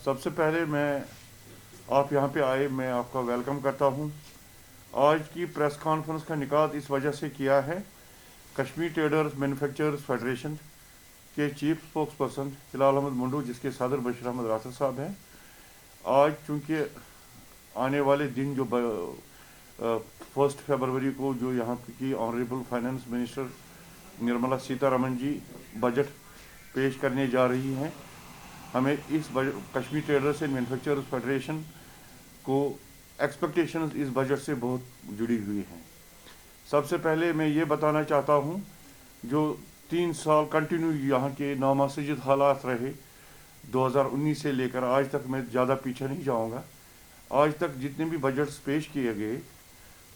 सबसे पहले आप यहाँ पे आए, मैं आपका वेलकम करता हूँ। आज की प्रेस कॉन्फ्रेंस का निकात इस वजह से किया है, कश्मीर ट्रेडर्स मैन्युफैक्चरर्स फेडरेशन के चीफ स्पोक्स पर्सन हिलाल अहमद मुंडू, जिसके सदर बशीर अहमद रासर साहब हैं, आज चूँकि आने वाले दिन जो 1 फरवरी को जो यहाँ की honourable finance minister Nirmala Sitharaman ji budget पेश करने जा रही हैं, हमें इस Kashmir traders and manufacturers federation को एक्सपेक्टेशंस इस बजट से बहुत जुड़ी हुई हैं। सबसे पहले मैं ये बताना चाहता हूँ, जो 3 साल कंटिन्यू यहाँ के नामासजिद हालात रहे 2019 से लेकर आज तक, मैं ज़्यादा पीछे नहीं जाऊँगा, आज तक जितने भी बजट्स पेश किए गए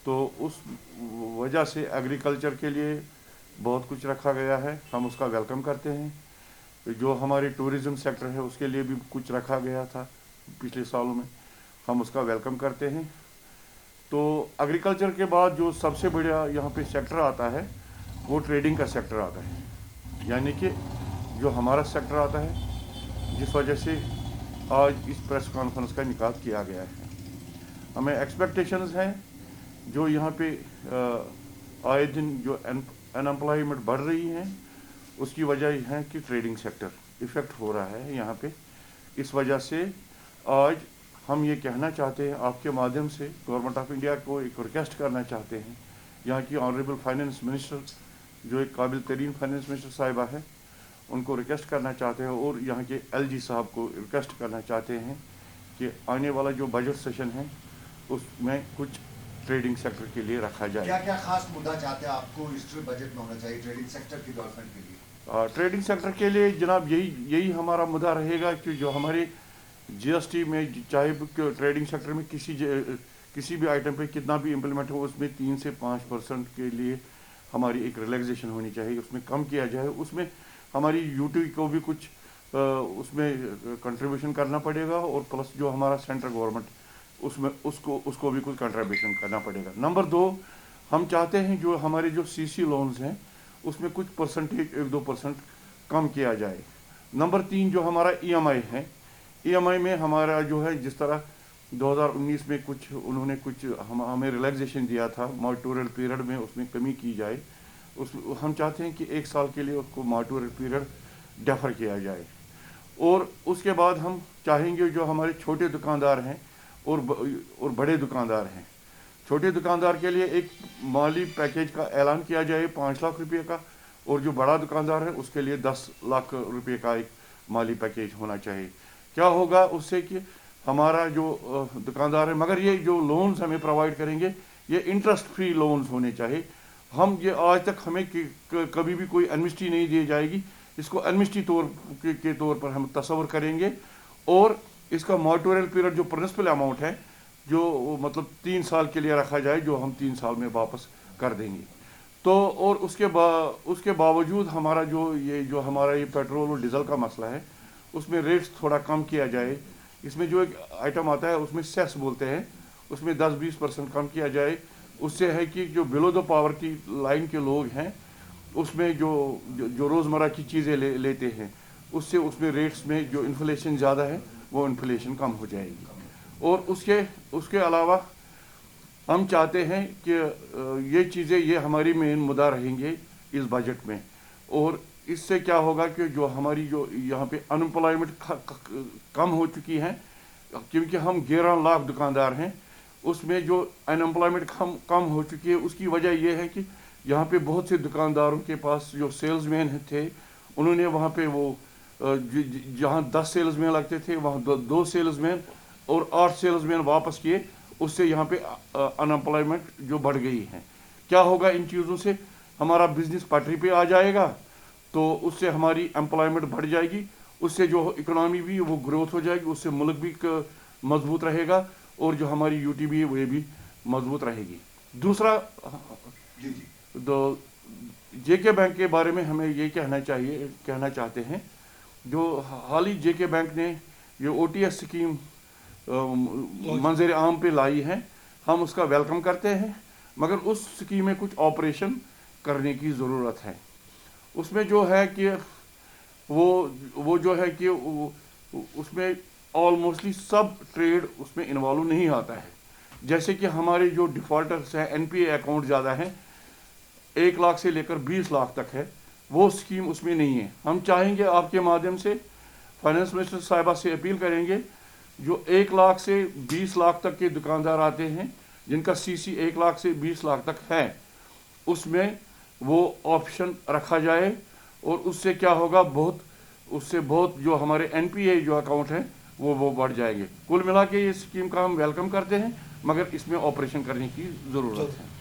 तो उस वजह से एग्रीकल्चर के लिए बहुत कुछ रखा गया है, हम उसका वेलकम करते हैं। जो हमारे टूरिज़्म सेक्टर है उसके लिए भी कुछ रखा गया था पिछले सालों में, हम उसका वेलकम करते हैं। तो एग्रीकल्चर के बाद जो सबसे बड़ा यहाँ पे सेक्टर आता है वो ट्रेडिंग का सेक्टर आता है, यानी कि जो हमारा सेक्टर आता है, जिस वजह से आज इस प्रेस कॉन्फ्रेंस का निकात किया गया है। हमें एक्सपेक्टेशंस हैं, जो यहाँ पे आए दिन जो अनएम्प्लॉयमेंट बढ़ रही है, उसकी वजह है कि ट्रेडिंग सेक्टर इफ़ेक्ट हो रहा है यहाँ पे। इस वजह से आज हम ये कहना चाहते हैं, आपके माध्यम से गवर्नमेंट ऑफ इंडिया को एक रिक्वेस्ट करना चाहते हैं, यहाँ की ऑनरेबल फाइनेंस मिनिस्टर जो एक काबिल तरीन फाइनेंस मिनिस्टर साहिबा है, उनको रिक्वेस्ट करना चाहते हैं, और यहाँ के LG साहब को रिक्वेस्ट करना चाहते हैं कि आने वाला जो बजट सेशन है उसमें कुछ ट्रेडिंग सेक्टर के लिए रखा जाए। क्या क्या खास मुद्दा चाहते हैं आपको इस बजट में होना चाहिए ट्रेडिंग सेक्टर की डेवलपमेंट के लिए? ट्रेडिंग सेक्टर के लिए जनाब यही हमारा मुद्दा रहेगा कि जो हमारे GST में, चाहे ट्रेडिंग सेक्टर में किसी भी आइटम पे कितना भी इम्प्लीमेंट हो, उसमें 3 से 5% के लिए हमारी एक रिलैक्सेशन होनी चाहिए, उसमें कम किया जाए। उसमें हमारी यूटी को भी कुछ उसमें कंट्रीब्यूशन करना पड़ेगा, और प्लस जो हमारा सेंट्रल गवर्नमेंट उसमें उसको भी कुछ कंट्रीब्यूशन करना पड़ेगा। नंबर 2, हम चाहते हैं जो हमारे जो CC लोन्स हैं उसमें कुछ परसेंटेज 1-2% कम किया जाए। नंबर 3, जो हमारा EMI है, EMI में हमारा जो है, जिस तरह 2019 में कुछ उन्होंने कुछ हमें रिलैक्सेशन दिया था मॉरिटोरियल पीरियड में, उसमें कमी की जाए। हम चाहते हैं कि 1 साल के लिए उसको मॉरिटोरियल पीरियड डेफर किया जाए। और उसके बाद हम चाहेंगे जो हमारे छोटे दुकानदार हैं और बड़े दुकानदार हैं, छोटे दुकानदार के लिए एक माली पैकेज का ऐलान किया जाए 5 लाख रुपये का, और जो बड़ा दुकानदार है उसके लिए 10 लाख रुपये का एक माली पैकेज होना चाहिए। क्या होगा उससे कि हमारा जो दुकानदार है, मगर ये जो लोन्स हमें प्रोवाइड करेंगे ये इंटरेस्ट फ्री लोन्स होने चाहिए। हम ये आज तक हमें कभी भी कोई एमनेस्टी नहीं दी जाएगी, इसको एमनेस्टी के तौर पर हम तस्वर करेंगे, और इसका मॉरिटोरियल पीरियड जो प्रिंसिपल अमाउंट है, जो मतलब 3 साल के लिए रखा जाए, जो हम 3 साल में वापस कर देंगे। तो और उसके बावजूद हमारा जो हमारा ये पेट्रोल और डीजल का मसला है, उसमें रेट्स थोड़ा कम किया जाए। इसमें जो एक आइटम आता है उसमें सेस बोलते हैं, उसमें 10-20% कम किया जाए। उससे है कि जो बिलो द पावर्टी लाइन के लोग हैं, उसमें जो रोज़मर्रा की चीज़ें लेते हैं, उसमें रेट्स में जो इन्फ्लेशन ज़्यादा है वो इन्फ्लेशन कम हो जाएगी। और उसके अलावा हम चाहते हैं कि ये चीज़ें, ये हमारी मेन मुद्दा रहेंगे इस बजट में। और इससे क्या होगा कि जो हमारी जो यहाँ पे अनएम्प्लॉयमेंट कम हो चुकी है, क्योंकि हम 11 लाख दुकानदार हैं, उसमें जो अनएम्प्लॉयमेंट कम हो चुकी है, उसकी वजह यह है कि यहाँ पे बहुत से दुकानदारों के पास जो सेल्समैन थे, उन्होंने वहाँ पे वो जहाँ 10 सेल्समैन लगते थे वहाँ 2 सेल्समैन और 8 सेल्समैन वापस किए, उससे यहाँ पे अनएम्प्लॉयमेंट जो बढ़ गई है। क्या होगा इन चीज़ों से? हमारा बिजनेस पटरी पे आ जाएगा, तो उससे हमारी एम्प्लॉयमेंट बढ़ जाएगी, उससे जो इकोनॉमी भी वो ग्रोथ हो जाएगी, उससे मुल्क भी मजबूत रहेगा, और जो हमारी यूटी भी है वो भी मजबूत रहेगी। दूसरा, तो JK बैंक के बारे में हमें ये कहना चाहते हैं, जो हाल ही JK बैंक ने ये OTS स्कीम मंजर आम पे लाई है, हम उसका वेलकम करते हैं, मगर उस स्कीम में कुछ ऑपरेशन करने की ज़रूरत है। उसमें जो है कि वो जो है कि उसमें ऑलमोस्टली सब ट्रेड उसमें इन्वॉल्व नहीं आता है। जैसे कि हमारे जो डिफ़ॉल्टर्स हैं, एनपीए अकाउंट ज़्यादा हैं, 1 लाख से लेकर 20 लाख तक है, वो स्कीम उसमें नहीं है। हम चाहेंगे आपके माध्यम से फाइनेंस मिनिस्टर साहिबा से अपील करेंगे, जो 1 लाख से 20 लाख तक के दुकानदार आते हैं, जिनका सीसी 1 लाख से 20 लाख तक है, उसमें वो ऑप्शन रखा जाए। और उससे क्या होगा, उससे बहुत जो हमारे एनपीए जो अकाउंट हैं वो बढ़ जाएंगे। कुल मिला के इस स्कीम का हम वेलकम करते हैं, मगर इसमें ऑपरेशन करने की ज़रूरत है।